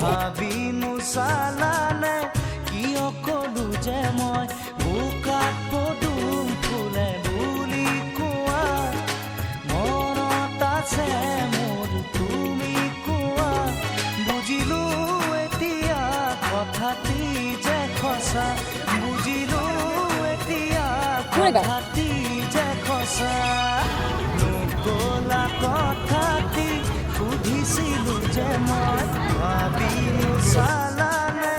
ভাবিনো চালানে কিয় কলো যে মই বোকাত পদুম ফুলে বুলি কোৱা মনত আছে মোৰ তুমি কোৱা বুজিলো এতিয়া কথাটি যে সঁচা বুজিলো এতিয়া কথাটি যে সঁচা নকলা কথাটি সুধিছিলো যে মই ভাবিনো চালানে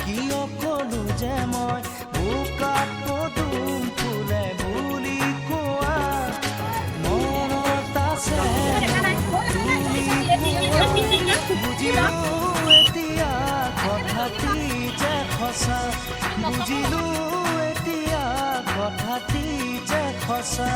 কিয় কলো যে মই বোকাত পদুম ফুলে বুলি কোৱা মনত আছে বুজিলো এতিয়া কথাটি যে সঁচা বুজিলো এতিয়া কথাটি যে সঁচা।